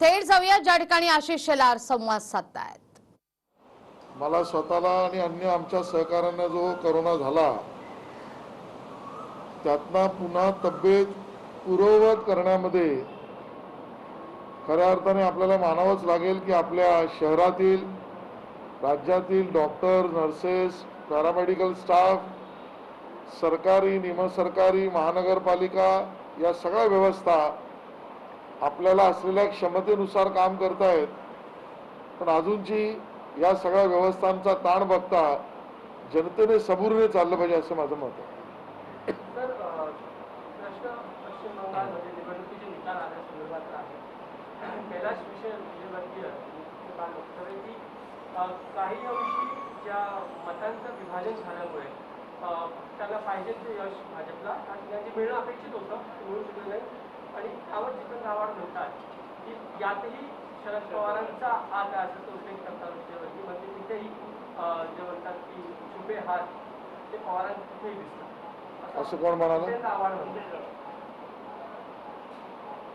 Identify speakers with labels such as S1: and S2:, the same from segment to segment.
S1: थेट जाऊया ज्या ठिकाणी आशिष शेलार संवाद साधतायत।
S2: मला स्वतःला आणि अन्य आमच्या सहकाऱ्यांना जो कोरोना झाला त्यातनं पुन्हा तब्येत पूर्ववत करण्यामध्ये खऱ्या अर्थाने आपल्याला मानावंच लागेल की आपल्या शहरातील राज्यातील डॉक्टर, नर्सेस, पॅरामेडिकल स्टाफ, सरकारी, निमसरकारी, महानगरपालिका या सगळ्या व्यवस्था आपल्याला असलेल्या क्षमतेनुसार काम करतायत, पण अजूनची या सगळ्या व्यवस्थांचा ताण बघता जनतेने सबुरीने चाललं पाहिजे असं माझं मत आहे।
S3: सर, प्रश्न पश्चिम बंगालमध्ये निवडणुकीचे निकाल आल्यासंदर्भात आहे। कैलाश विजयवर्गीय काल वक्तव्य की काही अंशी ज्या मतांचं विभाजन झाल्यामुळे त्यांना पाहिजे ते यश भाजपला आणि त्यांचे मिळणं अपेक्षित होतं, मिळू शकलं नाही आणि त्यावर जितेंद्र आव्हाड म्हणतात की यातही शरद पवारांचा हात आहे असं तो उल्लेख करतात विजयवर्गीय, म्हणजे तिथेही जे म्हणतात की छुपे हात ते पवारांचेही दिसतात
S2: असं कोण म्हणालं?
S3: जितेंद्र आव्हाड म्हणतात।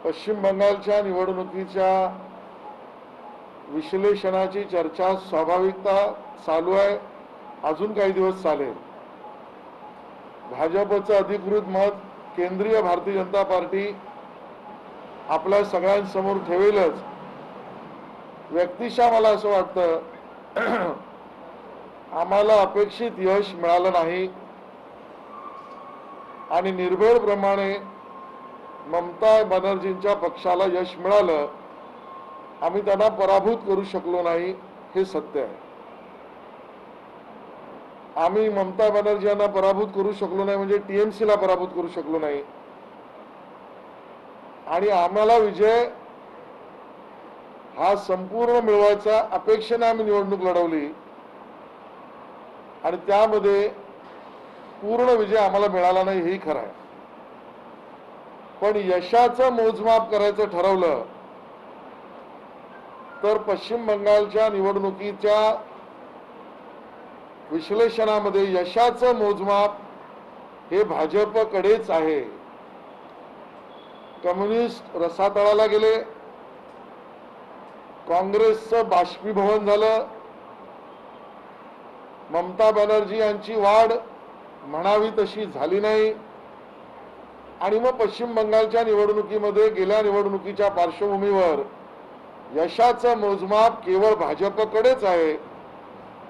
S2: पश्चिम बंगालच्या निवडणुकीच्या विश्लेषणाची चर्चा स्वाभाविकता चालू आहे, अजून काही दिवस चालेल। भाजपचं अधिकृत मत केंद्रीय भारतीय जनता पार्टी आपल्या सगळ्यांसमोर ठेवेलच। व्यक्तिशः मला असं वाटतं आम्हाला अपेक्षित यश मिळालं नाही आणि निर्भयप्रमाणे ममता बनर्जींच्या पक्षाला यश मिळालं, आम्ही त्यांना पराभूत करू शकलो नाही, हे सत्य आहे। आम्ही ममता बनर्जी यांना पराभूत करू शकलो नाही म्हणजे टीएमसीला पराभूत करू शकलो नाही आणि आम्हाला विजय हा संपूर्ण मिळवायचा अपेक्षेने आम्ही निवडणूक लढवली आणि त्यामध्ये पूर्ण विजय आम्हाला मिळाला नाही, हेही खरं आहे। पण यशाचं मोजमाप करायचं ठरवलं तर पश्चिम बंगालच्या निवडणुकीच्या विश्लेषणामध्ये यशाचं मोजमाप हे भाजपकडेच आहे। कम्युनिस्ट रसातळाला गेले, काँग्रेसचं बाष्पीभवन झालं, ममता बनर्जी यांची वाढ म्हणावी तशी झाली नाही आणि मग पश्चिम बंगालच्या निवडणुकीमध्ये गेल्या निवडणुकीच्या पार्श्वभूमीवर यशाचं मोजमाप केवळ भाजपकडेच आहे,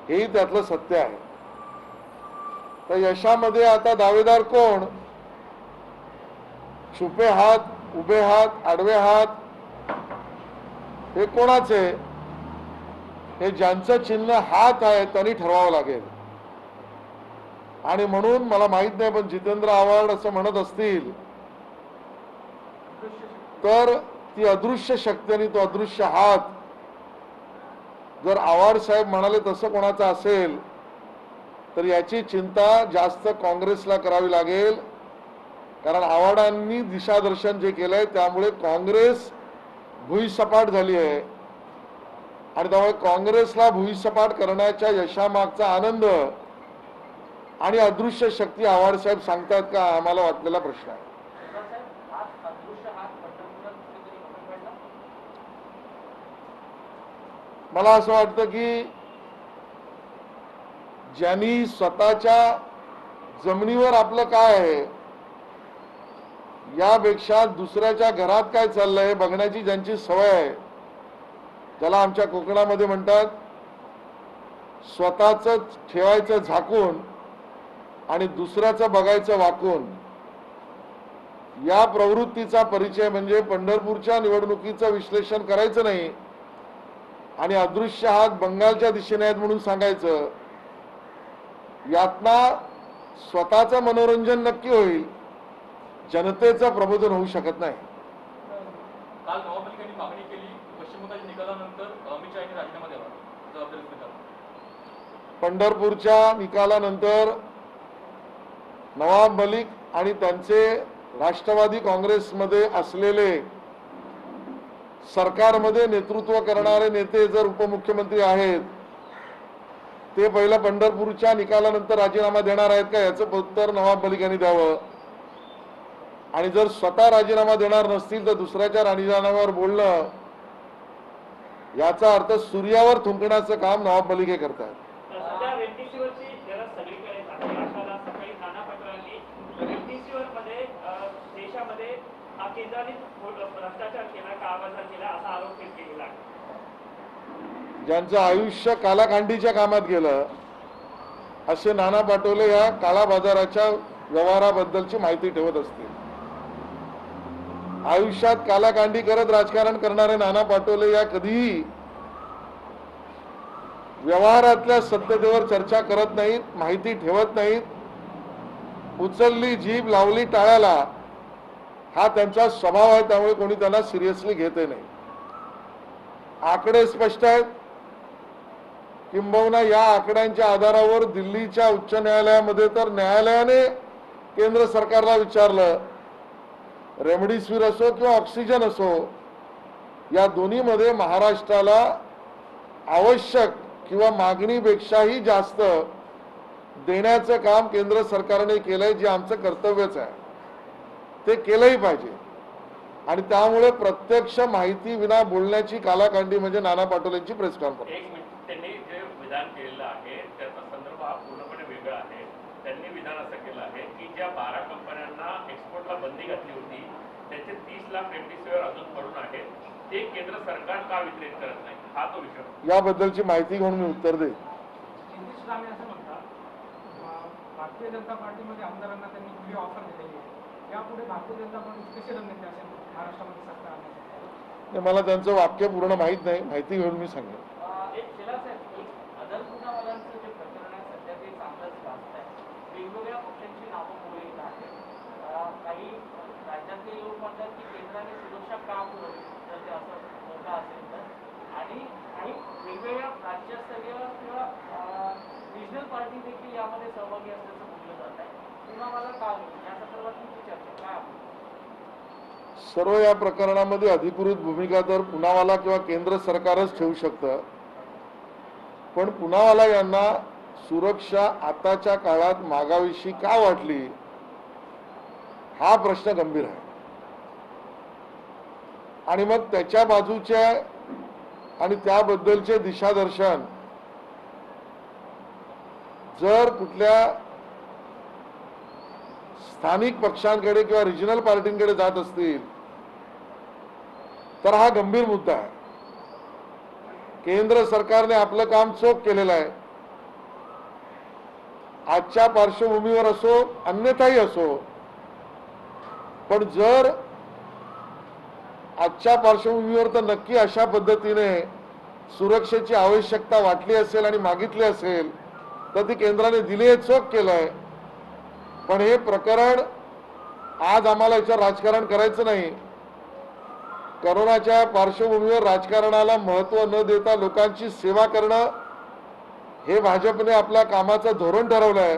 S2: हेही त्यातलं सत्य आहे। तर यशामध्ये आता दावेदार कोण? छुपे हात, उभे हात, आडवे हात, हे कोणाचे? हे ज्यांचं चिन्ह हात आहे त्यांनी ठरवावं लागेल आणि म्हणून मला माहित नाही, पण जितेंद्र आव्हाड असं म्हणत असतील तर ती अदृश्य शक्ती आणि तो अदृश्य हात जर आव्हाड साहेब म्हणाले तसं कोणाचा असेल तर याची चिंता जास्त काँग्रेसला करावी लागेल, कारण आव्हाडांनी दिशादर्शन जे केलंय त्यामुळे काँग्रेस भुईसपाट झाली आहे आणि त्यामुळे काँग्रेसला भुईसपाट करण्याच्या यशामागचा आनंद आणि अदृश्य शक्ती आव्हाड साहेब सांगतात का, आम्हाला वाटलेला प्रश्न आहे। मला असं वाटतं की ज्यांनी स्वतःच्या जमिनीवर आपलं काय आहे यापेक्षा दुसऱ्याच्या घरात काय चाललंय बघण्याची ज्यांची सवय आहे, ज्याला आमच्या कोकणामध्ये म्हणतात स्वतःच ठेवायचं झाकून आणि दुसऱ्याचं बघायचं वाकून, या प्रवृत्तीचा परिचय म्हणजे पंढरपूरच्या निवडणुकीचं विश्लेषण करायचं नाही आणि अदृश्य हात बंगालच्या दिशेने आहेत म्हणून सांगायचं। यातना स्वतःचं मनोरंजन नक्की होईल, जनतेचं प्रबोधन होऊ शकत नाही।
S4: काल नवाब मलिक यांनी मागणी केली पश्चिम बंगाल निकालानंतर अमित शहा यांनी राजीनामा द्यावा, जबाबदारी स्वीकारावी।
S2: पंढरपूरच्या निकालानंतर नवाब मलिक आणि त्यांचे राष्ट्रवादी काँग्रेसमध्ये असलेले सरकारमध्ये नेतृत्व करणारे नेते जर उपमुख्यमंत्री आहेत ते पहिलं पंढरपूरच्या निकालानंतर राजीनामा देणार आहेत का याचं उत्तर नवाब मलिक यांनी द्यावं आणि जर स्वतः राजीनामा देणार नसतील तर दुसऱ्याच्या राजीनाम्यावर बोलणं याचा अर्थ सूर्यावर थुंकण्याचं काम नवाब मलिक हे करतात.
S5: सध्या रेमडेसिवीरची गरज सगळीकडे आहे. अशाला सकाळी नाना पटोलेंनी रेमडेसिवीर मध्ये देशामध्ये केंद्राने भ्रष्टाचार केला, काळाबाजार केला असा आरोप केलेला आहे.
S2: ज्यांचं आयुष्य कालाकांडीच्या कामात गेलं असे नाना पटोले या काळा बाजाराच्या व्यवहाराबद्दलची माहिती ठेवत असतील. आयुष्यात कालाकांडी करत राजकारण करणारे नाना पटोले या कधीही व्यवहारातल्या सत्यतेवर चर्चा करत नाहीत, माहिती ठेवत नाहीत. उचलली जीभ लावली टाळ्याला हा त्यांचा स्वभाव आहे. त्यामुळे कोणी त्यांना सिरियसली घेते नाही. आकडे स्पष्ट आहेत. किंबहुना या आकड्यांच्या आधारावर दिल्लीच्या उच्च न्यायालयामध्ये तर न्यायालयाने केंद्र सरकारला विचारलं, रेमडेसिवीर असो किंवा ऑक्सिजन असो, या दोन्हीमध्ये महाराष्ट्राला आवश्यक किंवा मागणीपेक्षाही जास्त देण्याचं काम केंद्र सरकारने केलंय, जे आमचं कर्तव्यच आहे. ते केलंही पाहिजे. आणि त्यामुळे प्रत्यक्ष माहिती विना बोलण्याची कालाकांडी म्हणजे नाना पटोलेंची प्रेस कॉन्फरन्स.
S6: एक मिनिट, त्यांनी जे विधान केलेलं आहे त्याचा संदर्भ हा पूर्णपणे वेगळा आहे. त्यांनी विधान असं केलं आहे की ज्या 12 कंपन्यांना एक्सपोर्टला बंदी घातली होती त्याचे 30 लाख रेमडेसिवीर अजून पडून आहेत, ते केंद्र सरकार का वितरित करत नाही, हा तो विषय.
S2: याबद्दलची माहिती घेऊन मी उत्तर देईन.
S3: नितीश राणे असं म्हणतात, भारतीय जनता पार्टीमध्ये आमदारांना त्यांनी खुली ऑफर दिलेली आहे. यापुढे भारतीय जनता पार्टी कसे रणनीती असेल महाराष्ट्रामध्ये सत्ता आणण्यासाठी?
S2: मला त्यांचं वाक्य पूर्ण माहीत नाही, माहिती घेऊन मी सांगेन.
S5: एक शेलार साहेब, अदर पुनावाल्यांचं जे प्रकरण आहे सध्या ते चांगलंच गाजत आहे. वेगवेगळ्या पक्षांची नावं पुढे येत आहेत. काही राज्यातले लोक म्हणतात की केंद्राने सुरक्षा का पुरवली जर ते असं मोठं असेल तर, आणि काही वेगवेगळ्या राज्यस्तरीय किंवा रिजनल पार्टी देखील यामध्ये सहभागी असल्याचं बोललं जात आहे. पुनावाला का या संदर्भात तुमची चर्चा काय आहे?
S2: सर्व या प्रकरणामध्ये अधिकृत भूमिका तर पुनावाला किंवा केंद्र सरकारच ठेवू शकतं. पण पुनावाला यांना सुरक्षा आताच्या काळात मागावीशी का वाटली हा प्रश्न गंभीर आहे. आणि मग त्याच्या बाजूचे आणि त्याबद्दलचे दिशादर्शन जर कुठल्या स्थानिक पक्षांकडे किंवा रिजनल पार्टींकडे जात असतील तर हा गंभीर मुद्दा आहे. केंद्र सरकारने आपलं काम चोख केलेलं आहे. आजच्या पार्श्वभूमीवर असो अन्यथाही असो, पण जर आजच्या पार्श्वभूमीवर तर नक्की अशा पद्धतीने सुरक्षेची आवश्यकता वाटली असेल आणि मागितली असेल तर ती केंद्राने दिली आहे, चोख केलंय. पण हे प्रकरण आज आम्हाला याच्यावर राजकारण करायचं नाही. कोरोनाच्या पार्श्वभूमीवर राजकारणाला महत्व न देता लोकांची सेवा करणं हे भाजपने आपल्या कामाचं धोरण ठरवलंय.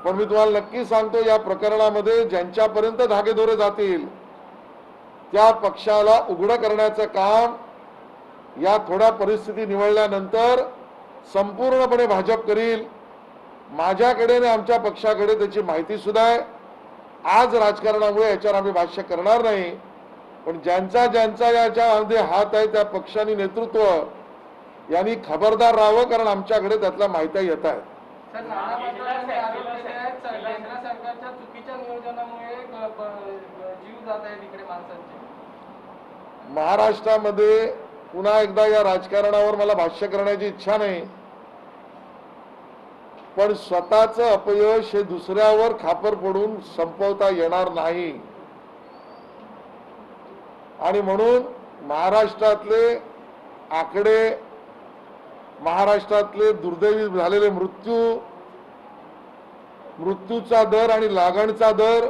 S2: पण मी तुम्हाला नक्की सांगतो, या प्रकरणामध्ये ज्यांच्यापर्यंत धागेदोरे जातील त्या पक्षाला उघडं करण्याचं काम या थोड्या परिस्थिती निवळल्यानंतर संपूर्णपणे भाजप करील. माझ्याकडे आणि आमच्या पक्षाकडे त्याची माहिती सुद्धा आहे. आज राजकारणामुळे याच्यावर आम्ही भाष्य करणार नाही. पण ज्यांचा ज्यांचा याच्यामध्ये हात आहे त्या पक्षांनी नेतृत्व यांनी खबरदार राहावं, कारण आमच्याकडे त्यातल्या माहिती येत आहेत.
S3: सर, नाना पटोलेंनी आरोप केले आहेत केंद्र सरकारच्या चुकीच्या नियोजनामुळे जीव जात आहेत इकडे माणसांचे.
S2: महाराष्ट्रामध्ये पुन्हा एकदा या राजकारणावर मला भाष्य करण्याची इच्छा नाही. पण स्वतःचं अपयश हे दुसऱ्यावर खापर पडून संपवता येणार नाही. आणि म्हणून महाराष्ट्रातले आकडे, महाराष्ट्रातले दुर्दैवी झालेले मृत्यूचा दर आणि लागणचा दर,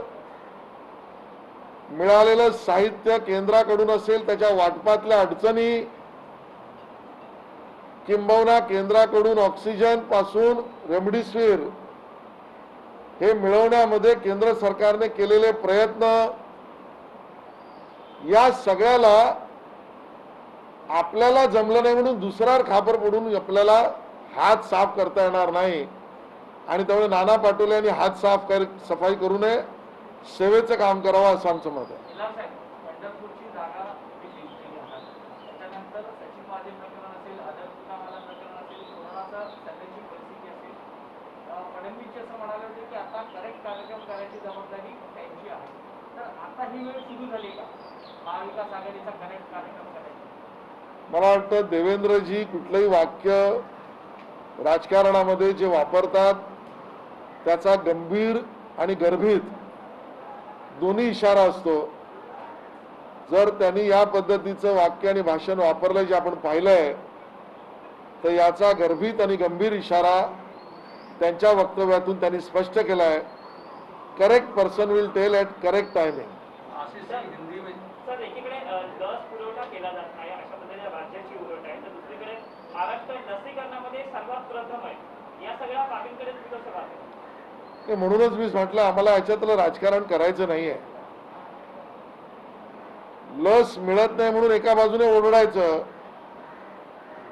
S2: मिळालेलं साहित्य केंद्राकडून असेल त्याच्या वाटपातल्या अडचणी, किंबहुना केंद्राकडून ऑक्सिजन पासून रेमडेसिवीर हे मिळवण्यामध्ये केंद्र सरकारने केलेले प्रयत्न, या सगळ्याला आपल्याला जमलं नाही म्हणून दुसऱ्यावर खापर पडून आपल्याला हात साफ करता येणार नाही. आणि त्यामुळे नाना पटोले यांनी हात सफाई करू नये, सेवेचं काम करावं असं आमचं मत आहे.
S5: शेलार साहेब, पंढरपूरची जागा जिंकली आहे. त्याच्यानंतर सचिन राजे प्रकरण असेल, अदर पुनावाला प्रकरण असेल, कोरोनाचा सध्याची परिस्थिती असेल, फडणवीसजी असं म्हणाले होते की आता करेक्ट कार्यक्रम करायची जबाबदारी त्यांची आहे. तर आता ही वेळ सुरू झाली का महाविकास आघाडीचा करेक्ट कार्यक्रम करायचा?
S2: मला वाटतं देवेंद्रजी कुठलंही वाक्य राजकारणामध्ये जे वापरतात त्याचा गंभीर आणि गर्भित दोन्ही इशारा असतो. जर त्यांनी या पद्धतीचं वाक्य आणि भाषण वापरलं जे आपण पाहिलंय, तर याचा गर्भित आणि गंभीर इशारा त्यांच्या वक्तव्यातून त्यांनी स्पष्ट केलाय. Correct person will tell at correct timing.
S5: Sir, एकीकडे लस पुरवठा केला जात नाही अशा पद्धतीने राज्याची उलट आहे, तर दुसरीकडे महाराष्ट्र लसीकरणामध्ये सर्वात प्रथम आहे. या सगळ्या बाबींकडे तुम्ही कसं पाहता?
S2: म्हणूनच मी म्हटलं आम्हाला याच्यातलं राजकारण करायचं नाहीये. लस मिळत नाही म्हणून एका बाजूने ओरडायचं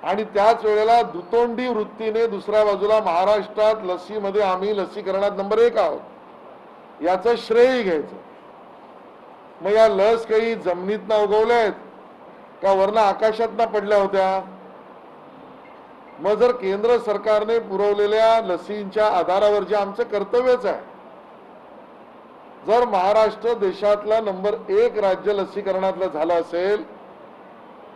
S2: आणि त्याच वेळेला दुतोंडी वृत्तीने दुसऱ्या बाजूला महाराष्ट्रात लसीमध्ये आम्ही लसीकरणात नंबर 1 आहोत याचं श्रेय घ्यायचं. मग या लस काही जमिनीतनं उगवल्या आहेत का वरनं आकाशातनं पडल्या होत्या? मग जर केंद्र सरकारने पुरवलेल्या लसींच्या आधारावर जे आमचं कर्तव्यच आहे, जर महाराष्ट्र देशातला नंबर 1 राज्य लसीकरणातलं झालं असेल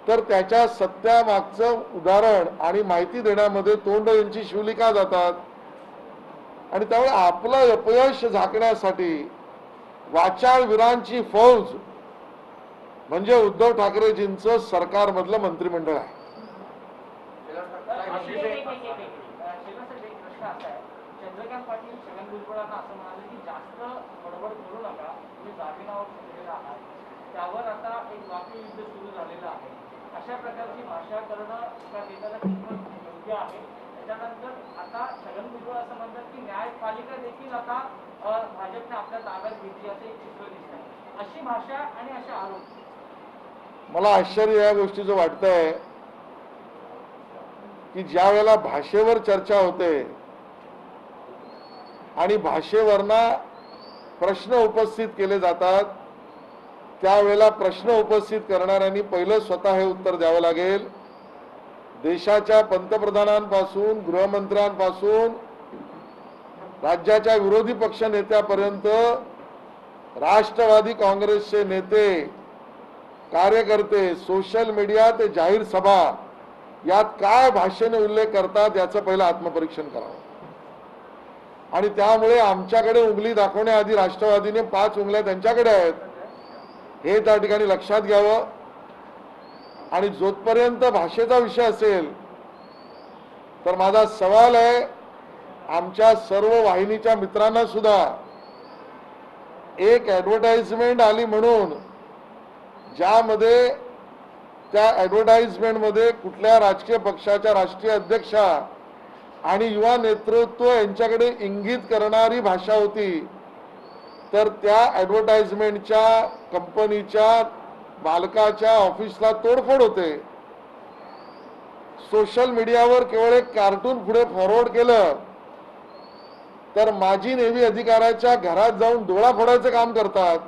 S2: तर त्याच्या सत्यामागचं उदाहरण आणि माहिती देण्यामध्ये तोंड यांची शिवली का जातात? आणि त्यामुळे आपलं अपयश झाकण्यासाठी वाचाळवीरांची फौज म्हणजे उद्धव ठाकरेजींचं सरकारमधलं मंत्रिमंडळ आहे.
S5: चंद्रकांत पाटील छगन भुजबळांना असं म्हणाले की जास्त बडबड करू नका, तुम्ही जामीनावर सुटलेला आहात, त्यावर आता एक वाक्ययुद्ध सुरू झालेलं आहे. अशा प्रकारची भाषा करणं एका देशाला कितपत योग्य आहे? त्याच्यानंतर आता छगन भुजबळ असं म्हणतात की न्यायपालिका देखील आता भाजपने आपल्या ताब्यात घेतली असं एक चित्र दिसत आहे. अशी भाषा आणि असे आरोप,
S2: मला आश्चर्य या गोष्टीचं वाटतंय की ज्या वेळेला भाषेवर चर्चा होते आणि भाषेवरना प्रश्न उपस्थित केले जातात, त्यावेळेला प्रश्न उपस्थित करणाऱ्यांनी पहिलं स्वतः हे उत्तर द्यावं लागेल. देशाच्या पंतप्रधानांपासून गृहमंत्र्यांपासून राज्याच्या विरोधी पक्ष नेत्यापर्यंत राष्ट्रवादी काँग्रेसचे नेते, कार्यकर्ते, सोशल मीडिया ते जाहीर सभा यात काय भाषेने उल्लेख करतात याचं पहिलं आत्मपरीक्षण करावं. आणि त्यामुळे आमच्याकडे उंगली दाखवण्याआधी राष्ट्रवादीने 5 उंगल्या त्यांच्याकडे आहेत हे त्या ठिकाणी लक्षात घ्यावं. आणि जोपर्यंत भाषेचा विषय असेल तर माझा सवाल आहे आमच्या सर्व वाहिनीच्या मित्रांना सुद्धा, एक ॲडव्हर्टाइजमेंट आली म्हणून ज्यामध्ये त्या ॲडव्हर्टाइजमेंटमध्ये कुठल्या राजकीय पक्षाच्या राष्ट्रीय अध्यक्षा आणि युवा नेतृत्व यांच्याकडे इंगित करणारी भाषा होती, तर त्या ॲडव्हर्टाइजमेंटच्या कंपनीच्या मालकाच्या ऑफिसला तोडफोड होते. सोशल मीडियावर केवळ एक कार्टून पुढे फॉरवर्ड केलं तर माजी नेव्ही अधिकाऱ्याच्या घरात जाऊन डोळा फोडायचं काम करतात.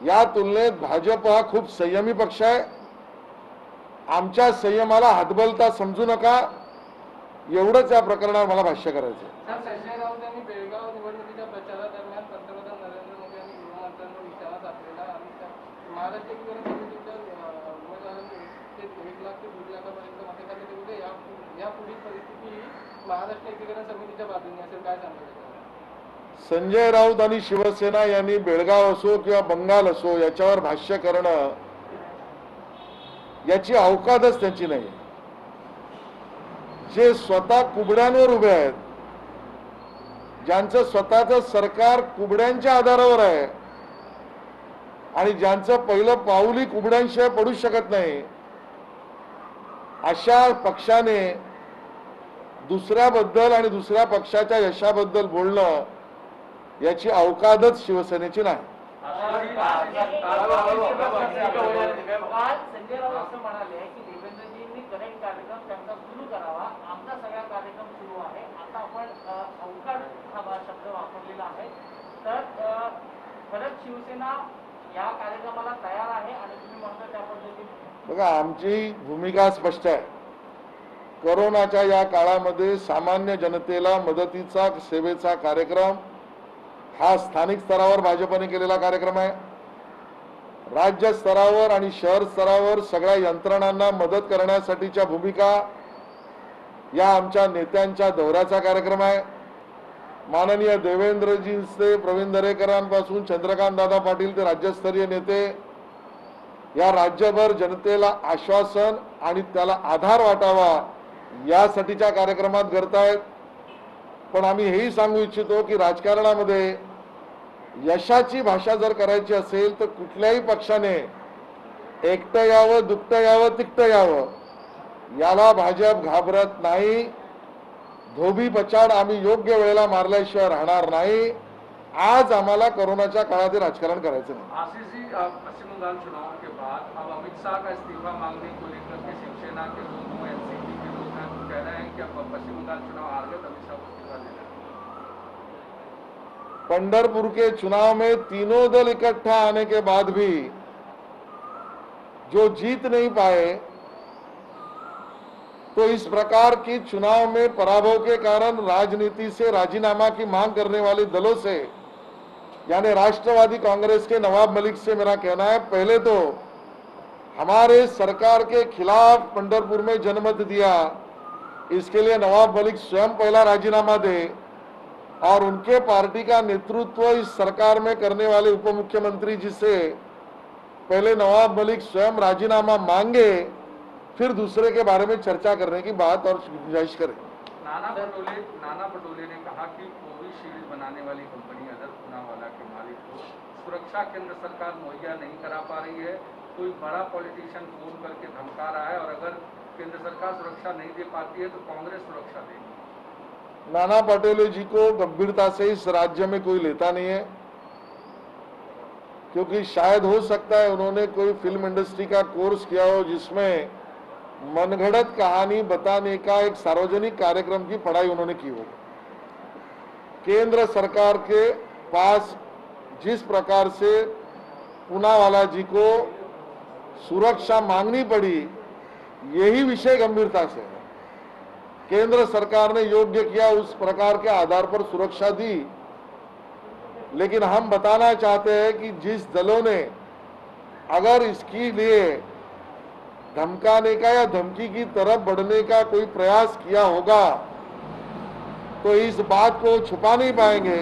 S2: या तुलनेत भाजप हा खूप संयमी पक्ष आहे. आमच्या संयमाला हातबलता समजू नका, एवढंच या प्रकरणावर मला भाष्य करायचं.
S3: संजय राऊत यांनी बेळगाव निवडणुकीच्या प्रचारादरम्यान पंतप्रधान नरेंद्र मोदी यांनी गृहमंत्र्यांवर निशाणा साधलेला आणि महाराष्ट्र एकीकरण समितीच्या उमेदवारांनी 1 लाख ते 1.5 लाखापर्यंत मते दिले. या पुढील परिस्थिती महाराष्ट्र एकीकरण समितीच्या बाजूने असेल, काय सांगता?
S2: संजय राऊत आणि शिवसेना यांनी बेळगाव असो किंवा बंगाल असो याच्यावर भाष्य करणं याची अवकाशच त्यांची नाही. जे स्वतः कुबड्यांवर उभे आहेत, ज्यांचं स्वतःचं सरकार कुबड्यांच्या आधारावर आहे आणि ज्यांचं पहिलं पाऊली कुबड्यांशिवाय पडू शकत नाही, अशा पक्षाने दुसऱ्याबद्दल आणि दुसऱ्या पक्षाच्या यशाबद्दल बोलणं याची अवकाशच शिवसेनेची नाही.
S5: काल संजय राऊत असं म्हणाले की देवेंद्रजींनी करेक्ट कार्यक्रम त्यांचा सुरू करावा, आमचा सगळा कार्यक्रम सुरू आहे. आता आपण अवकाश हा शब्द वापरलेला आहे, तर खरंच शिवसेना या कार्यक्रमाला तयार आहे आणि तुम्ही म्हणता त्या पद्धतीने
S2: बघा, आमची भूमिका स्पष्ट आहे. कोरोनाच्या या काळामध्ये सामान्य जनतेला मदतीचा सेवेचा कार्यक्रम हा स्थानिक स्तरावर भाजपने केलेला कार्यक्रम आहे. राज्य स्तरावर आणि शहर स्तरावर सगळ्या यंत्रणांना मदत करण्यासाठीच्या भूमिका या आमच्या नेत्यांच्या दौऱ्याचा कार्यक्रम आहे. माननीय देवेंद्रजींचे प्रवीण दरेकरांपासून चंद्रकांत दादा पाटील ते राज्यस्तरीय नेते या राज्यभर जनतेला आश्वासन आणि त्याला आधार वाटावा यासाठीच्या कार्यक्रमात करतायत. पण आम्ही हेही सांगू इच्छितो की राजकारणामध्ये यशाची भाषा जर करायची असेल तर कुठल्याही पक्षाने एकटं यावं, दुखतं यावं, तिखटं यावं याला भाजप घाबरत नाही. धोबी पछाड आम्ही योग्य वेळेला मारल्याशिवाय राहणार नाही. आज आम्हाला कोरोनाच्या काळात राजकारण करायचं नाही.
S7: आशीष जी, पश्चिम बंगाल चुनाव के बाद अब अमित शाह का इस्तीफा मांगने को लेकर के शिवसेना के लोगों, एनसीपी के लोग हैं, वो कह रहे हैं कि अब पश्चिम बंगाल चुनाव हार गए तो अमित शाह को इस्तीफा देना है।
S2: पंढरपुर के चुनाव में तीनों दल इकट्ठा आने के बाद भी जो जीत नहीं पाए, तो इस प्रकार की चुनाव में पराभव के कारण राजनीति से राजीनामा की मांग करने वाले दलों से, यानी राष्ट्रवादी कांग्रेस के नवाब मलिक से मेरा कहना है, पहले तो हमारे सरकार के खिलाफ पंढरपुर में जनमत दिया, इसके लिए नवाब मलिक स्वयं पहला राजीनामा दे और उनके पार्टी का नेतृत्व इस सरकार में करने वाले उप मुख्यमंत्री जी से पहले नवाब मलिक स्वयं राजीनामा मांगे, फिर दूसरे के बारे में चर्चा करने की बात और गुंजाइश करें।
S7: नाना पटोले ने कहा कि कोविशील्ड बनाने वाली कंपनी अदर पूनावाला के मालिक को सुरक्षा केंद्र सरकार मुहैया नहीं करा पा रही है। कोई बड़ा पॉलिटिशियन फोन करके धमका रहा है और अगर केंद्र सरकार सुरक्षा नहीं दे पाती है तो कांग्रेस सुरक्षा देगी।
S2: नाना पटोले जी को गंभीरता से इस राज्य में कोई लेता नहीं है, क्योंकि शायद हो सकता है उन्होंने कोई फिल्म इंडस्ट्री का कोर्स किया हो जिसमें मनगढ़ंत कहानी बताने का एक सार्वजनिक कार्यक्रम की पढ़ाई उन्होंने की हो। केंद्र सरकार के पास जिस प्रकार से पूनावाला जी को सुरक्षा मांगनी पड़ी, यही विषय गंभीरता से है। केंद्र सरकार ने योग्य किया, उस प्रकार के आधार पर सुरक्षा दी, लेकिन हम बताना चाहते हैं कि जिस दलों ने अगर इसके लिए धमकाने का या धमकी की तरफ बढ़ने का कोई प्रयास किया होगा तो इस बात को छुपा नहीं पाएंगे